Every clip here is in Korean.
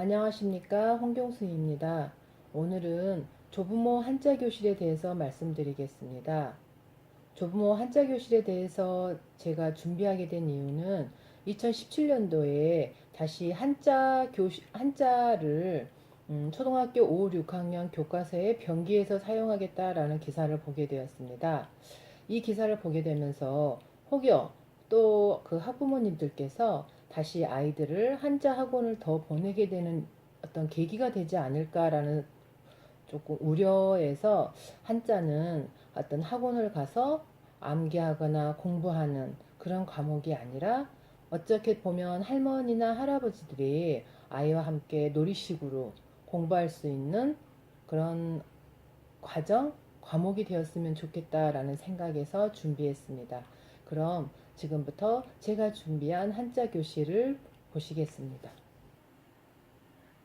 안녕하십니까, 홍경수입니다. 오늘은 조부모 한자 교실에 대해서 말씀드리겠습니다. 조부모 한자 교실에 대해서 제가 준비하게 된 이유는 2017년도에 다시 한자를 초등학교 5, 6학년 교과서에 변기에서 사용하겠다라는 기사를 보게 되었습니다. 이 기사를 보게 되면서 혹여 또 그 학부모님들께서 다시 아이들을 한자 학원을 더 보내게 되는 어떤 계기가 되지 않을까라는 조금 우려에서 한자는 어떤 학원을 가서 암기하거나 공부하는 그런 과목이 아니라 어떻게 보면 할머니나 할아버지들이 아이와 함께 놀이식으로 공부할 수 있는 그런 과목이 되었으면 좋겠다라는 생각에서 준비했습니다. 그럼 지금부터 제가 준비한 한자 교실을 보시겠습니다.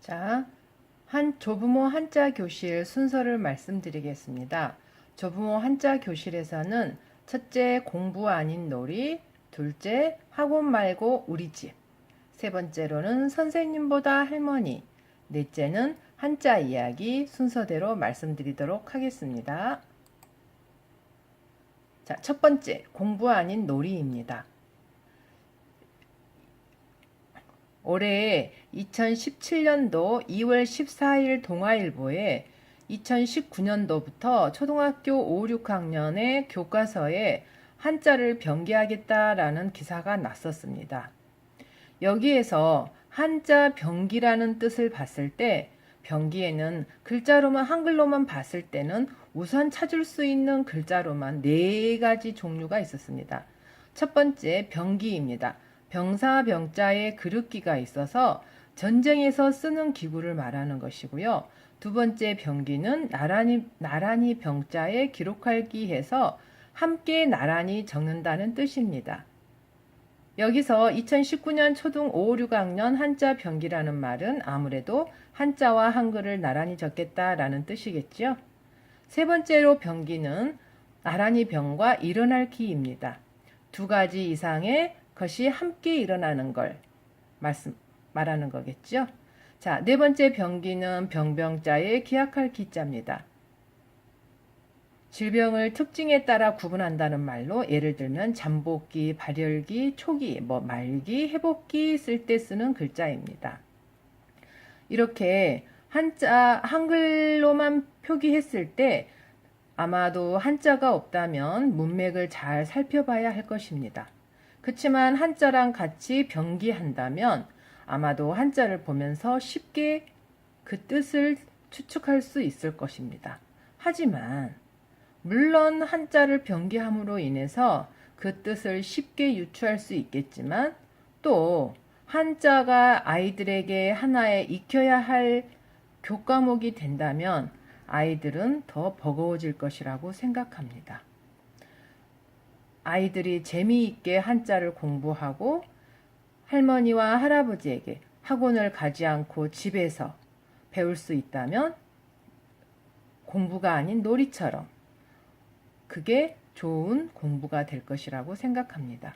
자, 조부모 한자 교실 순서를 말씀드리겠습니다. 조부모 한자 교실에서는 첫째 공부 아닌 놀이, 둘째 학원 말고 우리 집, 세 번째로는 선생님보다 할머니, 넷째는 한자 이야기 순서대로 말씀드리도록 하겠습니다. 자, 첫 번째 공부 아닌 놀이입니다. 올해 2017년도 2월 14일 동아일보에 2019년도부터 초등학교 5, 6학년의 교과서에 한자를 변기하겠다라는 기사가 났었습니다. 여기에서 한자 변기라는 뜻을 봤을 때 변기에는 한글로만 봤을 때는 우선 찾을 수 있는 글자로만 4가지 종류가 있었습니다. 첫 번째 병기입니다. 병사 병자에 그릇기가 있어서 전쟁에서 쓰는 기구를 말하는 것이고요. 두 번째 병기는 나란히 병자에 기록할 기해서 함께 나란히 적는다는 뜻입니다. 여기서 2019년 초등 5, 6학년 한자 병기라는 말은 아무래도 한자와 한글을 나란히 적겠다라는 뜻이겠죠. 세 번째로 병기는 나란히 병과 일어날 기입니다. 2가지 이상의 것이 함께 일어나는 걸 말하는 거겠죠. 자, 네 번째 병기는 병병자에 기약할 기자입니다. 질병을 특징에 따라 구분한다는 말로 예를 들면 잠복기, 발열기, 초기, 말기, 회복기 쓸 때 쓰는 글자입니다. 이렇게 한글로만 표기했을 때 아마도 한자가 없다면 문맥을 잘 살펴봐야 할 것입니다. 그렇지만 한자랑 같이 병기한다면 아마도 한자를 보면서 쉽게 그 뜻을 추측할 수 있을 것입니다. 하지만 물론 한자를 변기함으로 인해서 그 뜻을 쉽게 유추할 수 있겠지만 또 한자가 아이들에게 하나의 익혀야 할 교과목이 된다면 아이들은 더 버거워질 것이라고 생각합니다. 아이들이 재미있게 한자를 공부하고 할머니와 할아버지에게 학원을 가지 않고 집에서 배울 수 있다면 공부가 아닌 놀이처럼 그게 좋은 공부가 될 것이라고 생각합니다.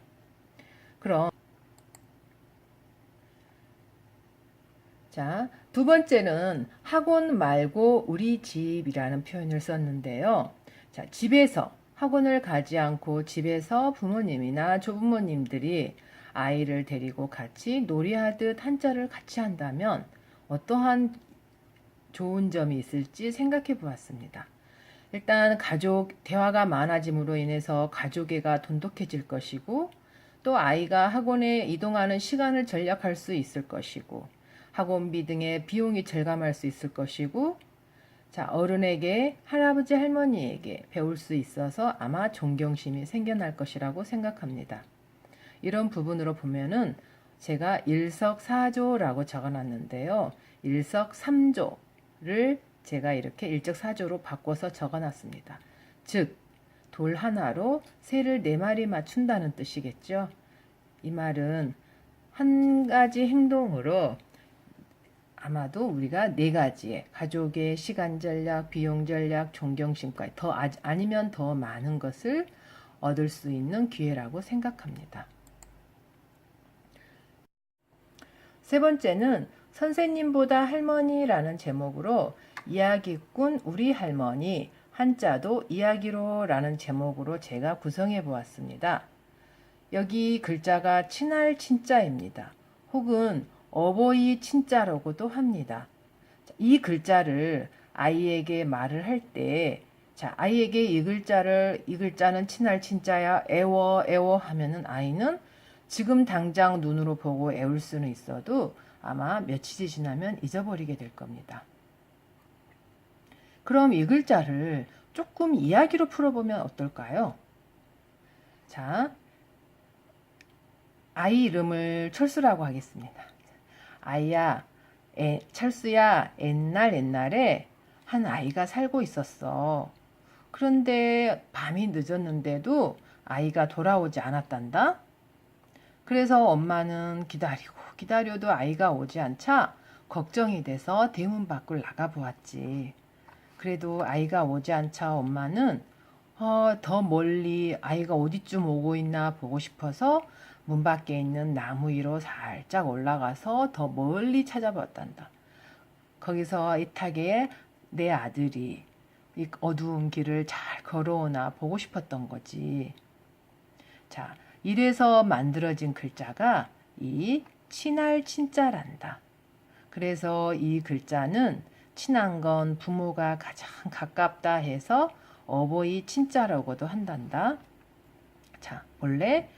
그럼 자, 두 번째는 학원 말고 우리 집이라는 표현을 썼는데요. 자, 집에서 학원을 가지 않고 집에서 부모님이나 조부모님들이 아이를 데리고 같이 놀이하듯 한자를 같이 한다면 어떠한 좋은 점이 있을지 생각해 보았습니다. 일단 대화가 많아짐으로 인해서 가족애가 돈독해질 것이고 또 아이가 학원에 이동하는 시간을 절약할 수 있을 것이고 학원비 등의 비용이 절감할 수 있을 것이고 자, 어른에게 할아버지 할머니에게 배울 수 있어서 아마 존경심이 생겨날 것이라고 생각합니다. 이런 부분으로 보면은 제가 일석사조라고 적어놨는데요. 일석삼조를 제가 이렇게 일적사조로 바꿔서 적어놨습니다. 즉, 돌 하나로 새를 4마리 맞춘다는 뜻이겠죠. 이 말은 한 가지 행동으로 아마도 우리가 4가지의 가족의 시간 전략, 비용 전략, 존경심까지 아니면 더 많은 것을 얻을 수 있는 기회라고 생각합니다. 세 번째는 선생님보다 할머니라는 제목으로 이야기꾼 우리 할머니 한자도 이야기로라는 제목으로 제가 구성해 보았습니다. 여기 글자가 친할 친자입니다. 혹은 어버이 친자라고도 합니다. 이 글자를 아이에게 말을 할 때, 자, 아이에게 이 글자는 친할 친자야, 애워 하면은 아이는 지금 당장 눈으로 보고 애울 수는 있어도 아마 며칠이 지나면 잊어버리게 될 겁니다. 그럼 이 글자를 조금 이야기로 풀어보면 어떨까요? 자, 아이 이름을 철수라고 하겠습니다. 아이야, 철수야, 옛날에 한 아이가 살고 있었어. 그런데 밤이 늦었는데도 아이가 돌아오지 않았단다. 그래서 엄마는 기다려도 아이가 오지 않자 걱정이 돼서 대문 밖을 나가 보았지. 그래도 아이가 오지 않자 엄마는 더 멀리 아이가 어디쯤 오고 있나 보고 싶어서 문 밖에 있는 나무 위로 살짝 올라가서 더 멀리 찾아봤단다. 거기서 이타게 내 아들이 이 어두운 길을 잘 걸어오나 보고 싶었던 거지. 자, 이래서 만들어진 글자가 이 친할 친자란다. 그래서 이 글자는 친한 건 부모가 가장 가깝다 해서 어버이 친자라고도 한단다. 자, 원래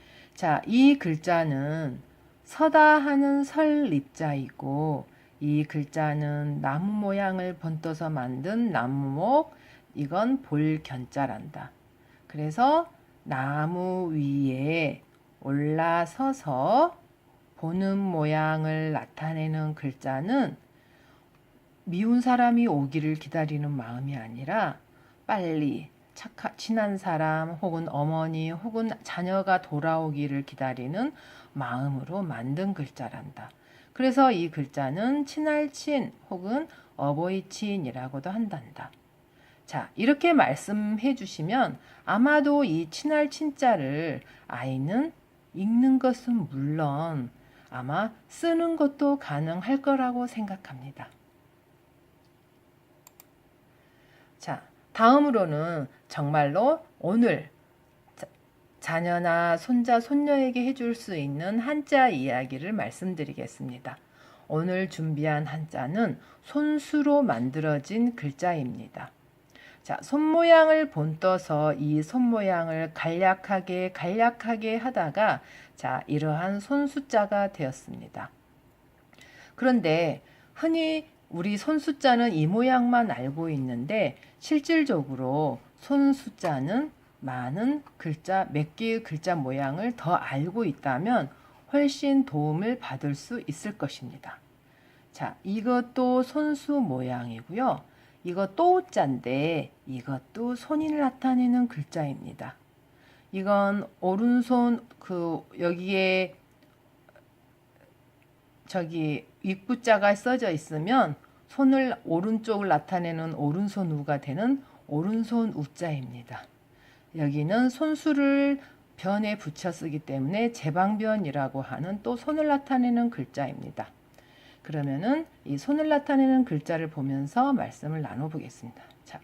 이 글자는 서다 하는 설립자이고 이 글자는 나무 모양을 번떠서 만든 나무목, 이건 볼견자란다. 그래서 나무 위에 올라서서 보는 모양을 나타내는 글자는 미운 사람이 오기를 기다리는 마음이 아니라 빨리 친한 사람 혹은 어머니 혹은 자녀가 돌아오기를 기다리는 마음으로 만든 글자란다. 그래서 이 글자는 친할 친 혹은 어버이 친이라고도 한단다. 자, 이렇게 말씀해 주시면 아마도 이 친할 친자를 아이는 읽는 것은 물론 아마 쓰는 것도 가능할 거라고 생각합니다. 자, 다음으로는 정말로 오늘 자녀나 손자, 손녀에게 해줄 수 있는 한자 이야기를 말씀드리겠습니다. 오늘 준비한 한자는 손수로 만들어진 글자입니다. 자, 손 모양을 본떠서 이 손 모양을 간략하게 하다가 자, 이러한 손수자가 되었습니다. 그런데 흔히 우리 손수자는 이 모양만 알고 있는데 실질적으로 손수자는 많은 글자, 몇 개의 글자 모양을 더 알고 있다면 훨씬 도움을 받을 수 있을 것입니다. 자, 이것도 손수 모양이고요. 이거 또자인데 이것도 손을 나타내는 글자입니다. 이건 오른손 여기에 윗부자가 써져 있으면 손을 오른쪽을 나타내는 오른손 우가 되는 오른손 우자입니다. 여기는 손수를 변에 붙여 쓰기 때문에 제방변이라고 하는 또 손을 나타내는 글자입니다. 그러면은 이 손을 나타내는 글자를 보면서 말씀을 나눠보겠습니다. 자,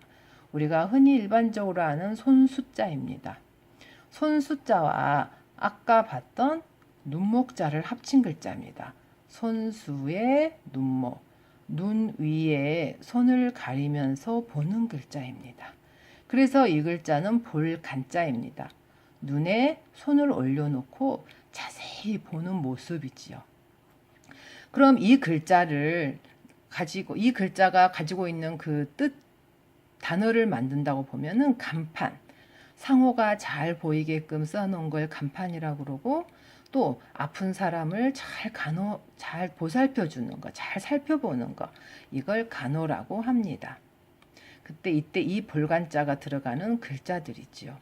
우리가 흔히 일반적으로 아는 손수자입니다. 손수자와 아까 봤던 눈목자를 합친 글자입니다. 손수의 눈목, 눈 위에 손을 가리면서 보는 글자입니다. 그래서 이 글자는 볼간자입니다. 눈에 손을 올려놓고 자세히 보는 모습이지요. 그럼 이 글자가 가지고 있는 그 뜻, 단어를 만든다고 보면은 간판, 상호가 잘 보이게끔 써놓은 걸 간판이라고 그러고 또 아픈 사람을 잘 보살펴 주는 거, 잘 살펴보는 거, 이걸 간호라고 합니다. 이때 이 볼간자가 들어가는 글자들이지요.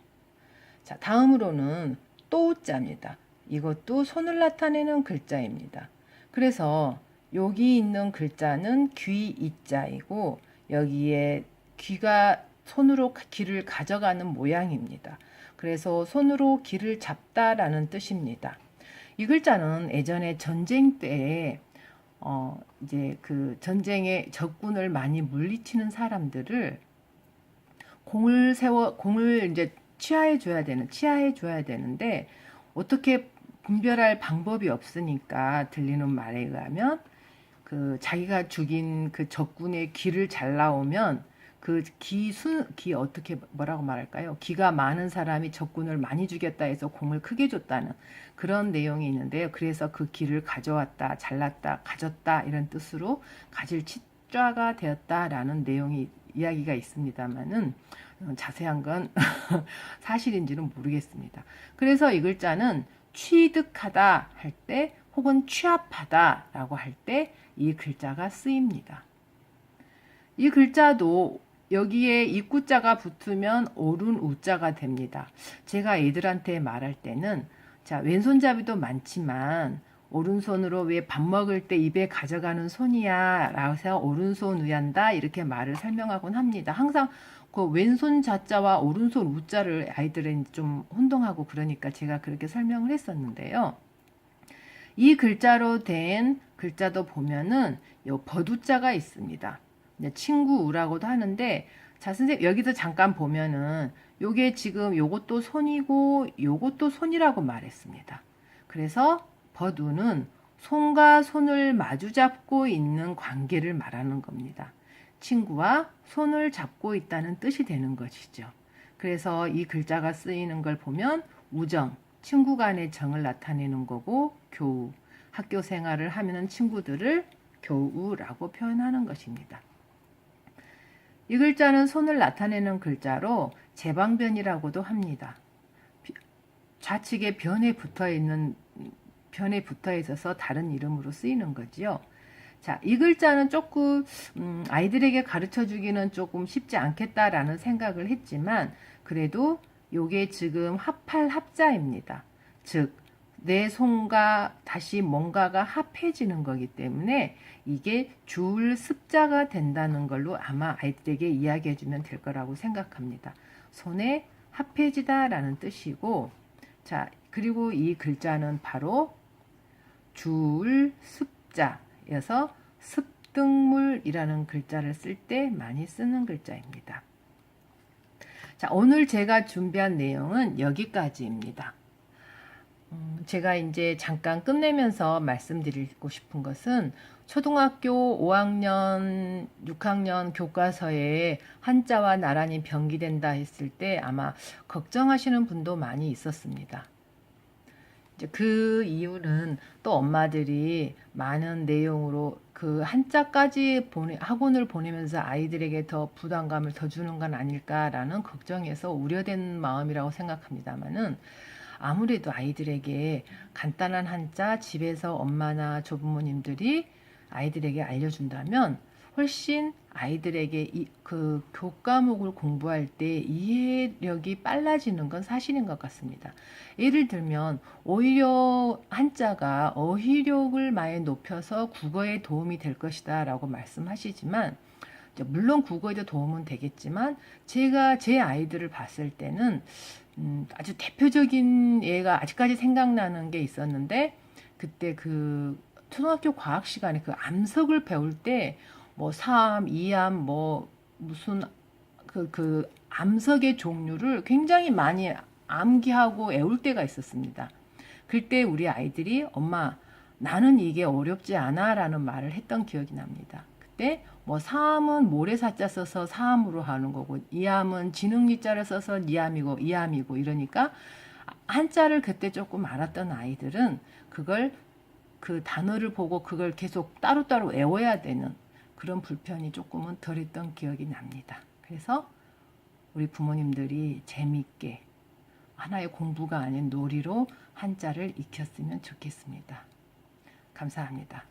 자, 다음으로는 또자입니다. 이것도 손을 나타내는 글자입니다. 그래서 여기 있는 글자는 귀이자이고 여기에 귀가 손으로 귀를 가져가는 모양입니다. 그래서 손으로 귀를 잡다라는 뜻입니다. 이 글자는 예전에 전쟁 때에 이제 그 전쟁의 적군을 많이 물리치는 사람들을 공을 이제 치하해 줘야 되는데 어떻게 분별할 방법이 없으니까 들리는 말에 의하면 그 자기가 죽인 그 적군의 기를 잘 나오면 그 기 어떻게 뭐라고 말할까요? 기가 많은 사람이 적군을 많이 죽였다 해서 공을 크게 줬다는 그런 내용이 있는데요. 그래서 그 기를 가져왔다, 잘랐다, 가졌다 이런 뜻으로 가질 치자가 되었다라는 내용이 이야기가 있습니다만은 자세한 건 사실인지는 모르겠습니다. 그래서 이 글자는 취득하다 할 때 혹은 취합하다라고 할 때 이 글자가 쓰입니다. 이 글자도 여기에 입구자가 붙으면 오른 우자가 됩니다. 제가 애들한테 말할 때는 자, 왼손잡이도 많지만 오른손으로 왜 밥 먹을 때 입에 가져가는 손이야 라고 해서 오른손 우한다 이렇게 말을 설명하곤 합니다. 항상 그 왼손 자자와 오른손 우자를 아이들은 좀 혼동하고 그러니까 제가 그렇게 설명을 했었는데요. 이 글자로 된 글자도 보면은 요 버두자가 있습니다. 친구라고도 하는데 자 선생님 여기서 잠깐 보면은 요게 지금 요것도 손이고 요것도 손이라고 말했습니다. 그래서 버두는 손과 손을 마주 잡고 있는 관계를 말하는 겁니다. 친구와 손을 잡고 있다는 뜻이 되는 것이죠. 그래서 이 글자가 쓰이는 걸 보면 우정, 친구 간의 정을 나타내는 거고 교우, 학교 생활을 하면은 친구들을 교우라고 표현하는 것입니다. 이 글자는 손을 나타내는 글자로 제방변이라고도 합니다. 좌측에 변에 붙어 있어서 다른 이름으로 쓰이는 거지요. 자, 이 글자는 조금 아이들에게 가르쳐 주기는 조금 쉽지 않겠다라는 생각을 했지만 그래도 요게 지금 합할 합자입니다. 즉 내 손과 다시 뭔가가 합해지는 거기 때문에 이게 줄 습자가 된다는 걸로 아마 아이들에게 이야기해 주면 될 거라고 생각합니다. 손에 합해지다 라는 뜻이고 자 그리고 이 글자는 바로 줄 습자여서 습등물이라는 글자를 쓸 때 많이 쓰는 글자입니다. 자, 오늘 제가 준비한 내용은 여기까지입니다. 제가 이제 잠깐 끝내면서 말씀드리고 싶은 것은 초등학교 5학년, 6학년 교과서에 한자와 나란히 병기된다 했을 때 아마 걱정하시는 분도 많이 있었습니다. 이제 그 이유는 또 엄마들이 많은 내용으로 그 한자까지 학원을 보내면서 아이들에게 더 부담감을 더 주는 건 아닐까라는 걱정에서 우려된 마음이라고 생각합니다만은 아무래도 아이들에게 간단한 한자 집에서 엄마나 조부모님들이 아이들에게 알려준다면 훨씬 아이들에게 그 교과목을 공부할 때 이해력이 빨라지는 건 사실인 것 같습니다. 예를 들면 오히려 한자가 어휘력을 많이 높여서 국어에 도움이 될 것이다 라고 말씀하시지만 물론 국어에도 도움은 되겠지만 제가 제 아이들을 봤을 때는 아주 대표적인 예가 아직까지 생각나는 게 있었는데 그때 그 초등학교 과학 시간에 그 암석을 배울 때 뭐 삼, 이암, 뭐 무슨 그 암석의 종류를 굉장히 많이 암기하고 외울 때가 있었습니다. 그때 우리 아이들이 엄마 나는 이게 어렵지 않아 라는 말을 했던 기억이 납니다. 그때 뭐 사암은 모래사자 써서 사암으로 하는 거고 이암은 지능리자를 써서 니암이고 이암이고 이러니까 한자를 그때 조금 알았던 아이들은 그걸 그 단어를 보고 그걸 계속 따로따로 외워야 되는 그런 불편이 조금은 덜했던 기억이 납니다. 그래서 우리 부모님들이 재미있게 하나의 공부가 아닌 놀이로 한자를 익혔으면 좋겠습니다. 감사합니다.